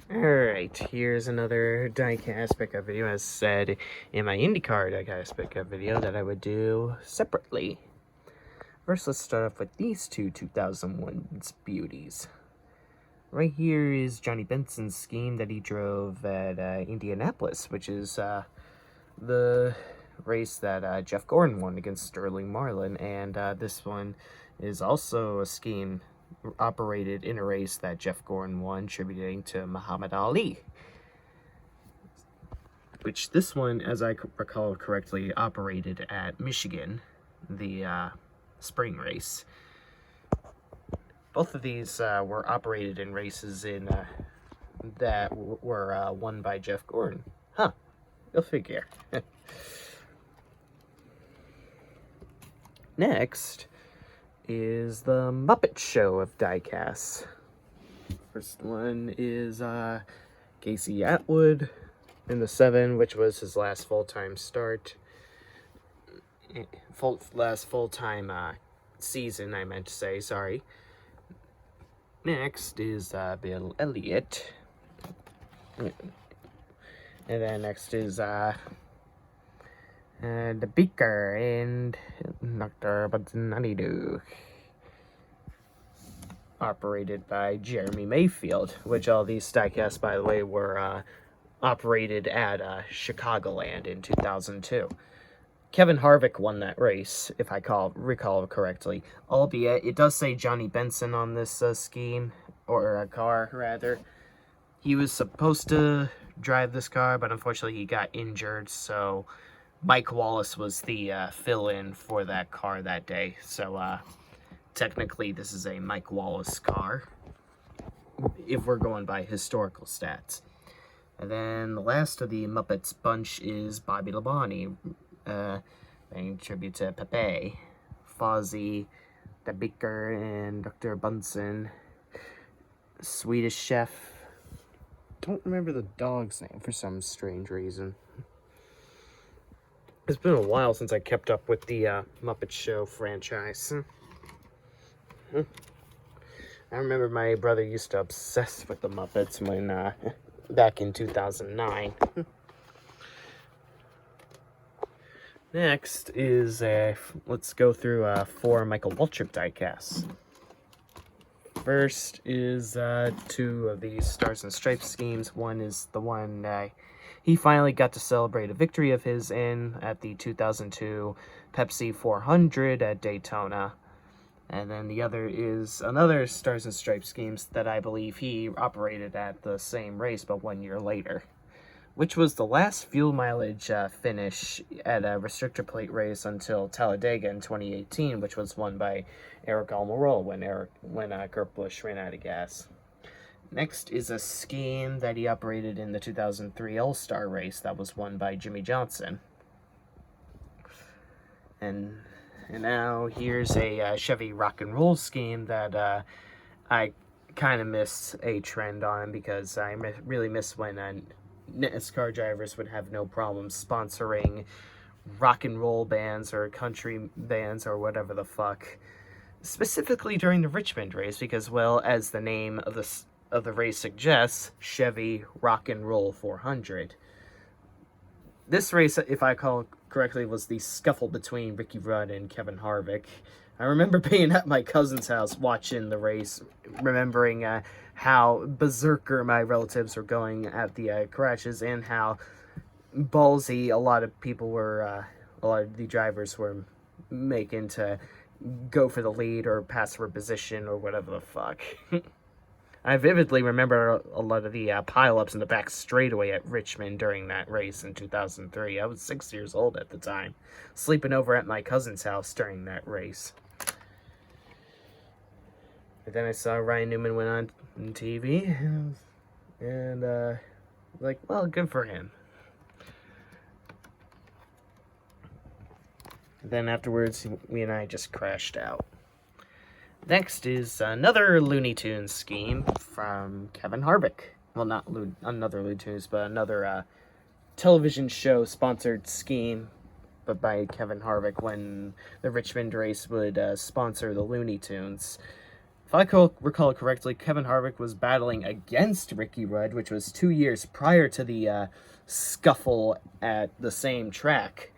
Alright, here's another diecast pickup video, as said in my IndyCar diecast pickup video that I would do separately. First, let's start off with these two 2001's beauties. Right here is Johnny Benson's scheme that he drove at Indianapolis, which is the race that Jeff Gordon won against Sterling Marlin, and this one is also a scheme operated in a race that Jeff Gordon won, attributing to Muhammad Ali. Which this one, as I recall correctly, operated at Michigan, the spring race. Both of these were operated in races that were won by Jeff Gordon. Huh, go figure. Next is the Muppet Show of diecasts. First one is Casey Atwood in the 7, which was his last full-time start. Last full-time season, I meant to say, sorry. Next is Bill Elliott. And then next is the Beaker and Dr. Bunsen operated by Jeremy Mayfield, which all these diecasts, by the way, were operated at Chicagoland in 2002. Kevin Harvick won that race, if I recall correctly, albeit it does say Johnny Benson on this scheme, or a car, rather. He was supposed to drive this car, but unfortunately he got injured, so Mike Wallace was the fill-in for that car that day. So technically this is a Mike Wallace car, if we're going by historical stats. And then the last of the Muppets bunch is Bobby Labonte, paying tribute to Pepe, Fozzie, the Beaker, and Dr. Bunsen. Swedish Chef. Don't remember the dog's name for some strange reason. It's been a while since I kept up with the Muppet Show franchise. I remember my brother used to obsess with the Muppets when back in 2009. Next is let's go through 4 Michael Waltrip diecasts. First is 2 of these Stars and Stripes schemes. One is the one he finally got to celebrate a victory of his in at the 2002 Pepsi 400 at Daytona. And then the other is another Stars and Stripes schemes that I believe he operated at the same race, but 1 year later, which was the last fuel mileage finish at a restrictor plate race until Talladega in 2018, which was won by Eric Almirola when Kurt Busch ran out of gas. Next is a scheme that he operated in the 2003 All-Star race that was won by Jimmy Johnson. And now here's a Chevy rock and roll scheme that I kind of miss a trend on, because I really miss when NASCAR drivers would have no problem sponsoring rock and roll bands or country bands or whatever the fuck, specifically during the Richmond race, because, well, as the name of the race suggests, Chevy Rock and Roll 400. This race, if I recall correctly, was the scuffle between Ricky Rudd and Kevin Harvick. I remember being at my cousin's house watching the race, remembering how berserker my relatives were going at the crashes, and how ballsy a lot of the drivers were making to go for the lead or pass for position or whatever the fuck. I vividly remember a lot of the pileups in the back straightaway at Richmond during that race in 2003. I was 6 years old at the time, sleeping over at my cousin's house during that race. And then I saw Ryan Newman went on TV, and like, well, good for him. Then afterwards, we and I just crashed out. Next is another Looney Tunes scheme from Kevin Harvick. Well, not another Looney Tunes, but another television show sponsored scheme, but by Kevin Harvick, when the Richmond race would sponsor the Looney Tunes. if I recall correctly, Kevin Harvick was battling against Ricky Rudd, which was 2 years prior to the scuffle at the same track.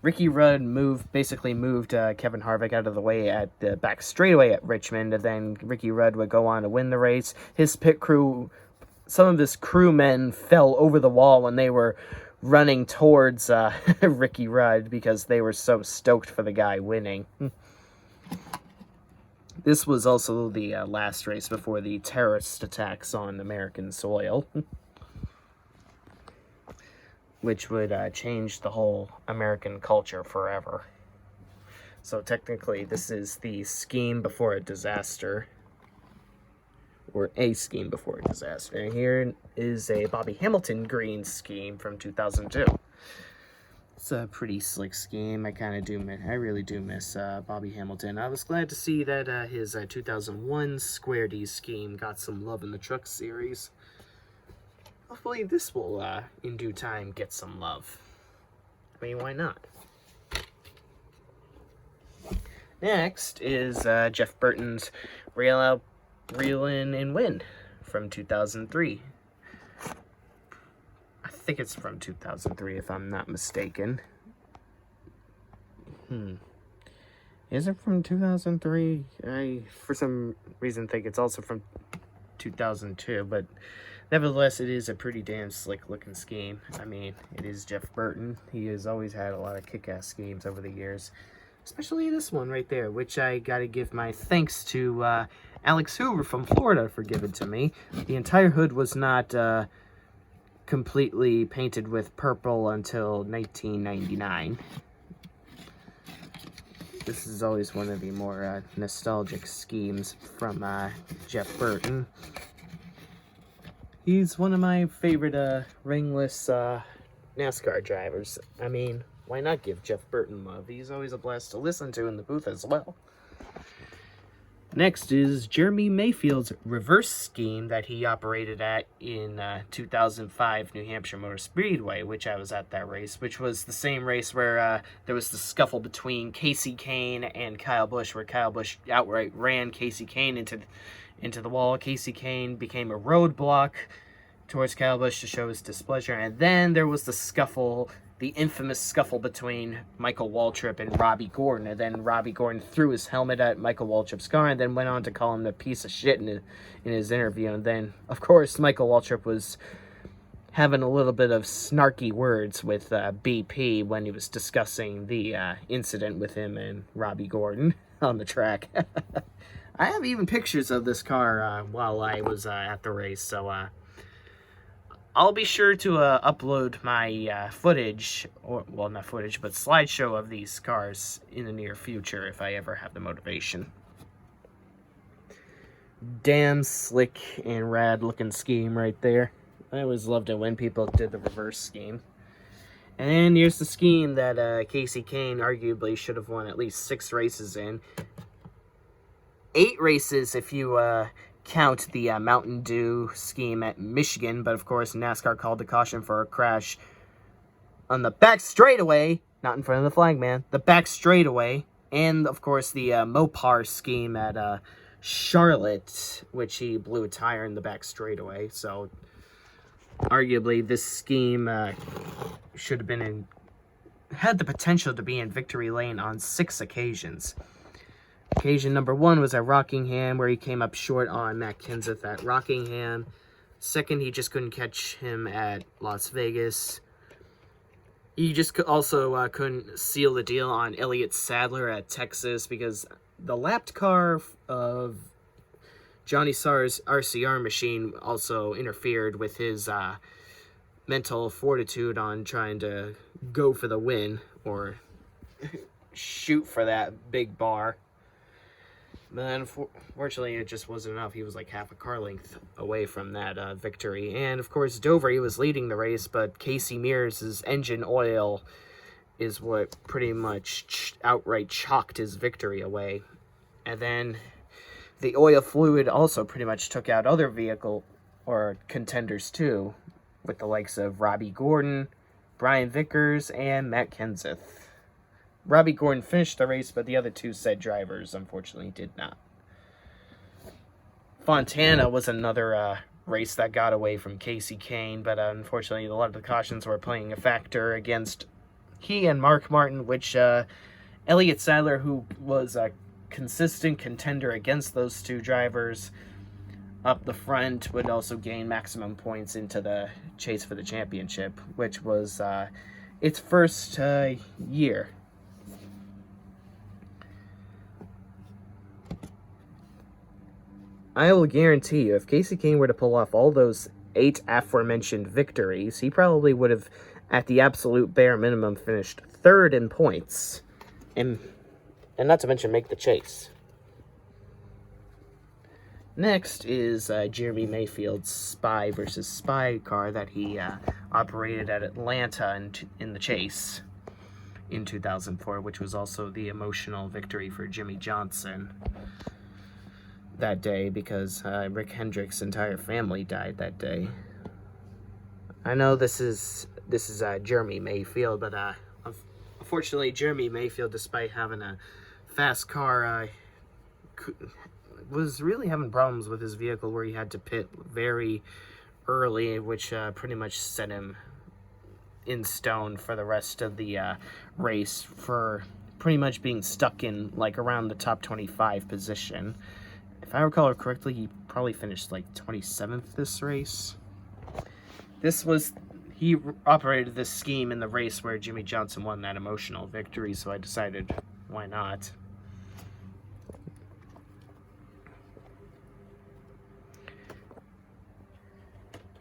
Ricky Rudd basically moved Kevin Harvick out of the way at the back straightaway at Richmond, and then Ricky Rudd would go on to win the race. His pit crew, some of his crewmen fell over the wall when they were running towards Ricky Rudd because they were so stoked for the guy winning. This was also the last race before the terrorist attacks on American soil, which would change the whole American culture forever. So technically, this is the scheme before a disaster, or a scheme before a disaster. And here is a Bobby Hamilton green scheme from 2002. It's a pretty slick scheme. I really do miss Bobby Hamilton. I was glad to see that his 2001 Square D scheme got some love in the Truck Series. Hopefully this will, in due time, get some love. I mean, why not? Next is Jeff Burton's Reel Out, Reel In, and Win from 2003. I think it's from 2003, if I'm not mistaken. Is it from 2003? I, for some reason, think it's also from 2002, but nevertheless, it is a pretty damn slick-looking scheme. I mean, it is Jeff Burton. He has always had a lot of kick-ass schemes over the years, especially this one right there, which I gotta give my thanks to Alex Hoover from Florida for giving to me. The entire hood was not completely painted with purple until 1999. This is always one of the more nostalgic schemes from Jeff Burton. He's one of my favorite ringless NASCAR drivers. I mean, why not give Jeff Burton love? He's always a blast to listen to in the booth as well. Next is Jeremy Mayfield's reverse scheme that he operated at in 2005 New Hampshire Motor Speedway, which I was at that race, which was the same race where there was the scuffle between Kasey Kane and Kyle Busch, where Kyle Busch outright ran Kasey Kane into the wall. Kasey Kane became a roadblock towards Kyle Busch to show his displeasure, and then there was the scuffle, the infamous scuffle between Michael Waltrip and Robbie Gordon, and then Robbie Gordon threw his helmet at Michael Waltrip's car and then went on to call him a piece of shit in his interview. And then, of course, Michael Waltrip was having a little bit of snarky words with BP when he was discussing the incident with him and Robbie Gordon on the track. I have even pictures of this car while I was at the race, so I'll be sure to upload my footage, or, well, not footage, but slideshow of these cars in the near future if I ever have the motivation. Damn slick and rad looking scheme right there. I always loved it when people did the reverse scheme. And here's the scheme that Kasey Kane arguably should have won at least 6 races in. 8 races if you count the Mountain Dew scheme at Michigan, but of course NASCAR called the caution for a crash on the back straightaway, not in front of the flag man, the back straightaway, and of course the Mopar scheme at Charlotte, which he blew a tire in the back straightaway. So arguably this scheme should have been had the potential to be in victory lane on 6 occasions. Occasion number 1 was at Rockingham, where he came up short on Matt Kenseth at Rockingham. Second, he just couldn't catch him at Las Vegas. He just also couldn't seal the deal on Elliott Sadler at Texas because the lapped car of Johnny Sarr's RCR machine also interfered with his mental fortitude on trying to go for the win or shoot for that big bar. But unfortunately, it just wasn't enough. He was like half a car length away from that victory. And, of course, Dover, he was leading the race, but Casey Mears' engine oil is what pretty much outright chalked his victory away. And then the oil fluid also pretty much took out other vehicle or contenders, too, with the likes of Robbie Gordon, Brian Vickers, and Matt Kenseth. Robbie Gordon finished the race, but the other two said drivers, unfortunately, did not. Fontana was another race that got away from Casey Kane, but unfortunately, a lot of the cautions were playing a factor against he and Mark Martin, which Elliott Sadler, who was a consistent contender against those two drivers up the front, would also gain maximum points into the chase for the championship, which was its first year. I will guarantee you, if Casey Kane were to pull off all those 8 aforementioned victories, he probably would have, at the absolute bare minimum, finished 3rd in points. And not to mention make the chase. Next is Jeremy Mayfield's Spy versus Spy car that he operated at Atlanta in the chase in 2004, which was also the emotional victory for Jimmy Johnson that day, because Rick Hendrick's entire family died that day. I know this is Jeremy Mayfield, but unfortunately Jeremy Mayfield, despite having a fast car, was really having problems with his vehicle, where he had to pit very early, which pretty much set him in stone for the rest of the race, for pretty much being stuck in like around the top 25 position. If I recall correctly, he probably finished like 27th this race. He operated this scheme in the race where Jimmy Johnson won that emotional victory, so I decided, why not?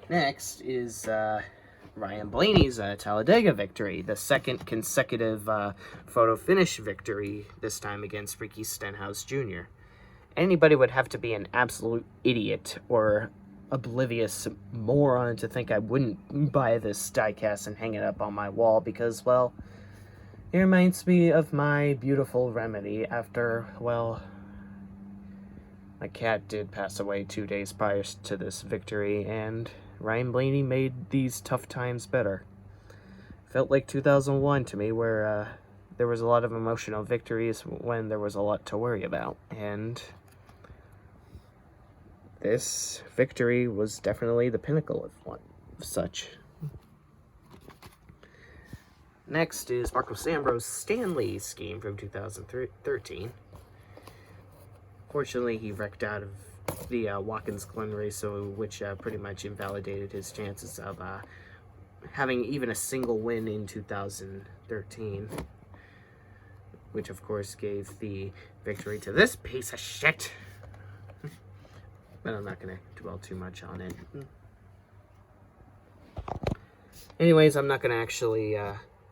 Next is Ryan Blaney's Talladega victory, the second consecutive photo finish victory, this time against Ricky Stenhouse Jr. Anybody would have to be an absolute idiot or oblivious moron to think I wouldn't buy this diecast and hang it up on my wall, because, well, it reminds me of my beautiful remedy after, well, my cat did pass away 2 days prior to this victory, and Ryan Blaney made these tough times better. Felt like 2001 to me, where there was a lot of emotional victories when there was a lot to worry about, and this victory was definitely the pinnacle of one of such. Next is Marco Sambro's Stanley scheme from 2013. Fortunately, he wrecked out of the Watkins Glen race, which pretty much invalidated his chances of having even a single win in 2013. Which, of course, gave the victory to this piece of shit. But I'm not going to dwell too much on it. Anyways, I'm not going to actually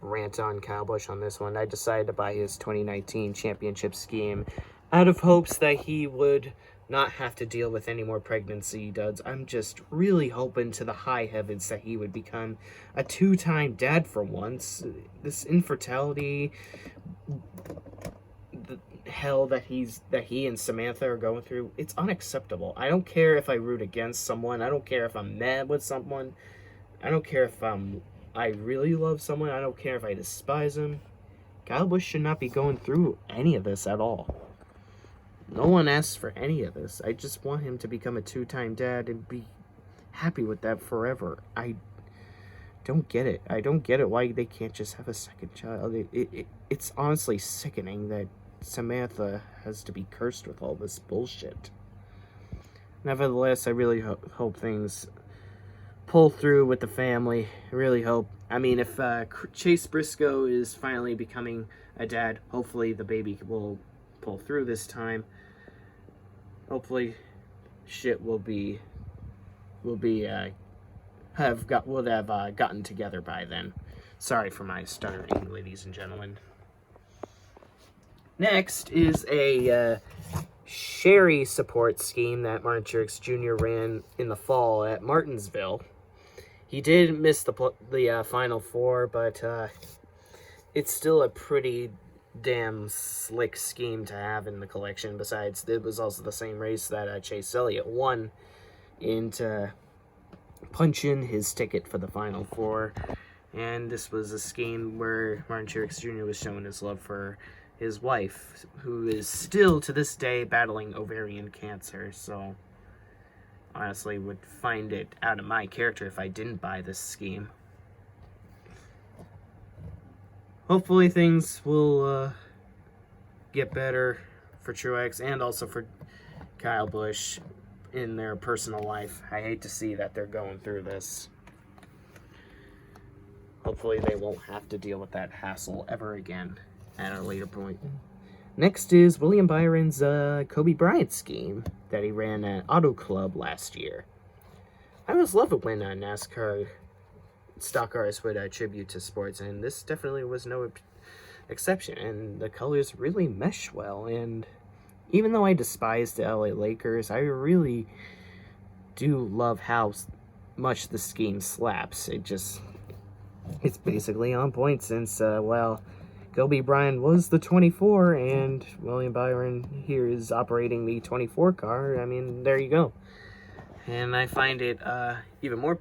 rant on Kyle Busch on this one. I decided to buy his 2019 championship scheme out of hopes that he would not have to deal with any more pregnancy duds. I'm just really hoping to the high heavens that he would become a 2-time dad for once. This infertility, the hell that he and Samantha are going through, it's unacceptable. I don't care if I root against someone. I don't care if I'm mad with someone. I don't care if I really love someone. I don't care if I despise him. Kyle Busch should not be going through any of this at all. No one asks for any of this. I just want him to become a 2-time dad and be happy with that forever. I don't get it. I don't get it why they can't just have a second child. It's honestly sickening that Samantha has to be cursed with all this bullshit. Nevertheless, I really hope things pull through with the family. I really hope. I mean, if Chase Briscoe is finally becoming a dad, hopefully the baby will pull through this time. Hopefully shit will have gotten together by then. Sorry for my stuttering, ladies and gentlemen. Next is a Sherry support scheme that Martin Truex Jr. ran in the fall at Martinsville. He did miss the Final Four, but it's still a pretty damn slick scheme to have in the collection. Besides, it was also the same race that Chase Elliott won in to punch in his ticket for the Final Four. And this was a scheme where Martin Truex Jr. was showing his love for his wife, who is still to this day battling ovarian cancer. So, honestly, would find it out of my character if I didn't buy this scheme. Hopefully things will get better for Truex and also for Kyle Busch in their personal life. I hate to see that they're going through this. Hopefully they won't have to deal with that hassle ever again at a later point. Next is William Byron's Kobe Bryant scheme that he ran at Auto Club last year. I always love it when NASCAR stock cars would attribute to sports, and this definitely was no exception. And the colors really mesh well. And even though I despise the LA Lakers, I really do love how much the scheme slaps. It's basically on point since, well, Kobe Bryant was the 24, and William Byron here is operating the 24 car. I mean, there you go. And I find it even more,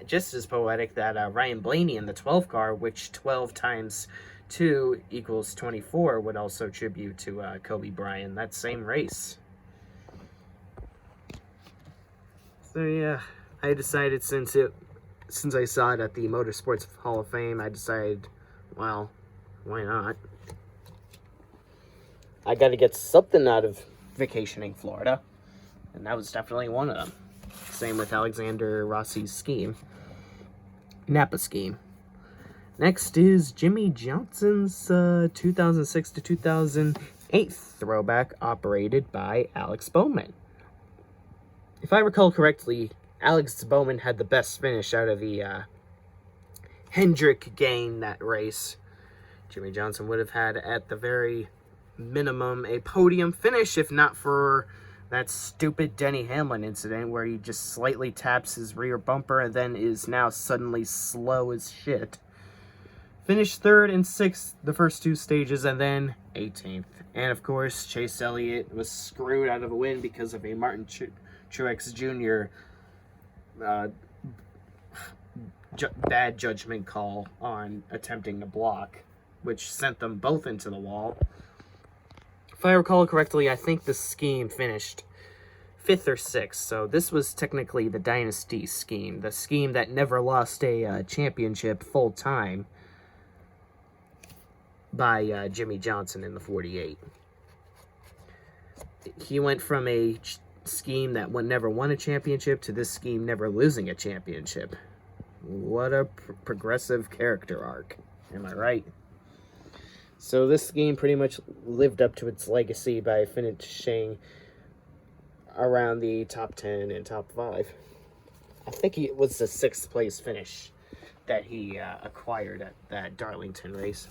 just as poetic that Ryan Blaney in the 12 car, which 12 times 2 equals 24, would also tribute to Kobe Bryant, that same race. So yeah, I decided since I saw it at the Motorsports Hall of Fame, I decided, well, why not? I got to get something out of vacationing Florida, and that was definitely one of them. Same with Alexander Rossi's scheme, Napa scheme. Next is Jimmy Johnson's 2006 to 2008 throwback, operated by Alex Bowman. If I recall correctly, Alex Bowman had the best finish out of the Hendrick gang that race. Jimmy Johnson would have had, at the very minimum, a podium finish, if not for that stupid Denny Hamlin incident where he just slightly taps his rear bumper and then is now suddenly slow as shit. Finished 3rd and 6th the first 2 stages, and then 18th. And of course, Chase Elliott was screwed out of a win because of a Martin Truex Jr. Bad judgment call on attempting to block, which sent them both into the wall. If I recall correctly, I think the scheme finished 5th or 6th, so this was technically the Dynasty scheme, the scheme that never lost a championship full-time by Jimmy Johnson in the 48. He went from a scheme that never won a championship to this scheme never losing a championship. What a progressive character arc. Am I right? So this scheme pretty much lived up to its legacy by finishing around the top 10 and top 5. I think it was the 6th place finish that he acquired at that Darlington race.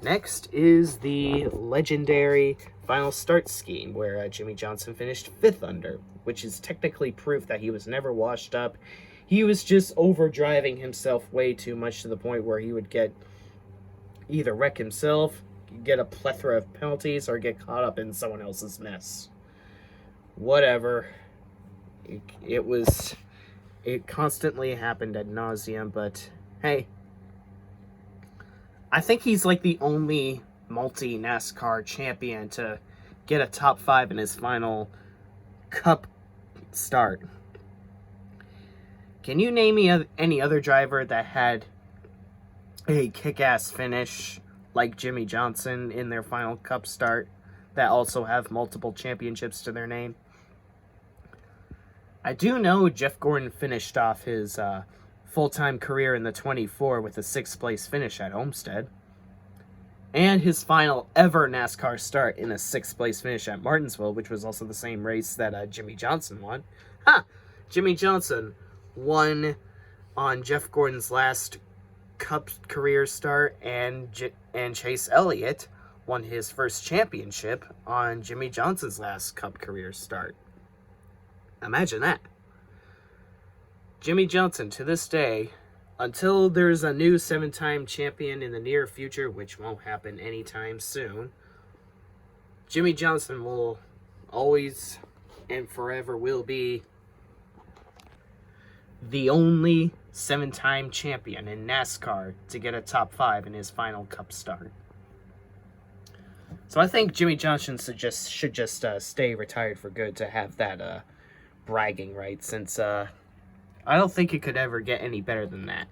Next is the legendary final start scheme, where Jimmy Johnson finished 5th under, which is technically proof that he was never washed up. He was just overdriving himself way too much, to the point where he would either wreck himself, get a plethora of penalties, or get caught up in someone else's mess. Whatever. It constantly happened ad nauseum, but hey, I think he's like the only multi-NASCAR champion to get a top 5 in his final Cup start. Can you name me any other driver that had a kick-ass finish like Jimmy Johnson in their final Cup start that also have multiple championships to their name? I do know Jeff Gordon finished off his full-time career in the 24 with a 6th place finish at Homestead. And his final ever NASCAR start in a 6th place finish at Martinsville, which was also the same race that Jimmy Johnson won. Jimmy Johnson won on Jeff Gordon's last Cup career start, and Chase Elliott won his first championship on Jimmy Johnson's last Cup career start. Imagine that. Jimmy Johnson, to this day, until there's a new 7-time champion in the near future, which won't happen anytime soon, Jimmy Johnson will always and forever will be the only 7-time champion in NASCAR to get a top 5 in his final Cup start. So I think Jimmie Johnson should just stay retired for good to have that bragging right, since I don't think it could ever get any better than that.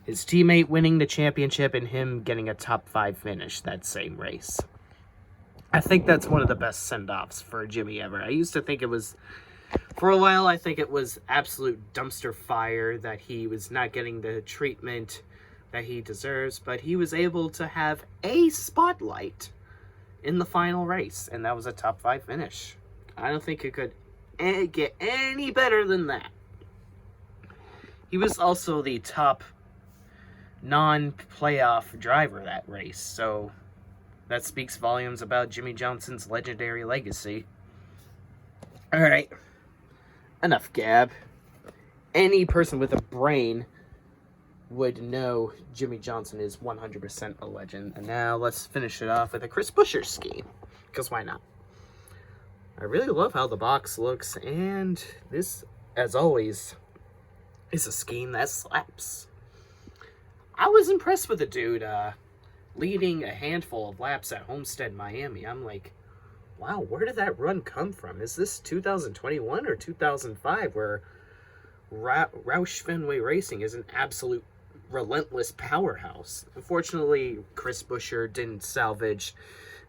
His teammate winning the championship and him getting a top 5 finish that same race. I think that's one of the best send-offs for Jimmy ever. I used to think it was, for a while, I think it was absolute dumpster fire that he was not getting the treatment that he deserves, but he was able to have a spotlight in the final race, and that was a top 5 finish. I don't think it could get any better than that. He was also the top non-playoff driver that race, so that speaks volumes about Jimmie Johnson's legendary legacy. Alright, enough gab. Any person with a brain would know Jimmie Johnson is 100% a legend. And now let's finish it off with a Chris Buescher scheme, because why not? I really love how the box looks, and this, as always, is a scheme that slaps. I was impressed with the dude leading a handful of laps at Homestead, Miami. I'm like, wow, where did that run come from? Is this 2021 or 2005 where Roush Fenway Racing is an absolute relentless powerhouse? Unfortunately, Chris Buescher didn't salvage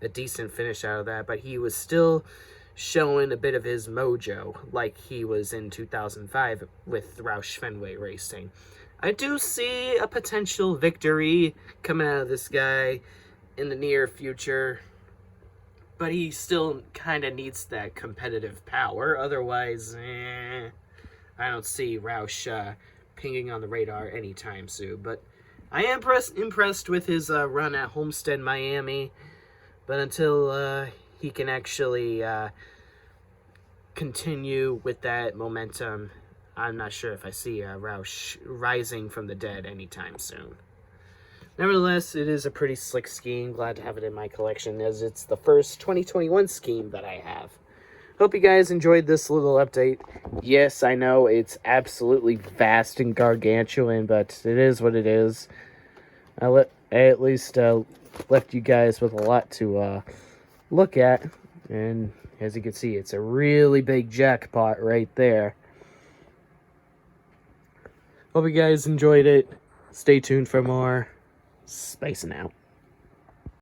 a decent finish out of that, but he was still showing a bit of his mojo like he was in 2005 with Roush Fenway Racing. I do see a potential victory coming out of this guy in the near future, but he still kind of needs that competitive power. Otherwise, I don't see Roush pinging on the radar anytime soon. But I am impressed with his run at Homestead, Miami. But until he can actually continue with that momentum, I'm not sure if I see Roush rising from the dead anytime soon. Nevertheless, it is a pretty slick scheme. Glad to have it in my collection, as it's the first 2021 scheme that I have. Hope you guys enjoyed this little update. Yes, I know it's absolutely vast and gargantuan, but it is what it is. I at least left you guys with a lot to look at, and as you can see, it's a really big jackpot right there. Hope you guys enjoyed it. Stay tuned for more. Spacing out.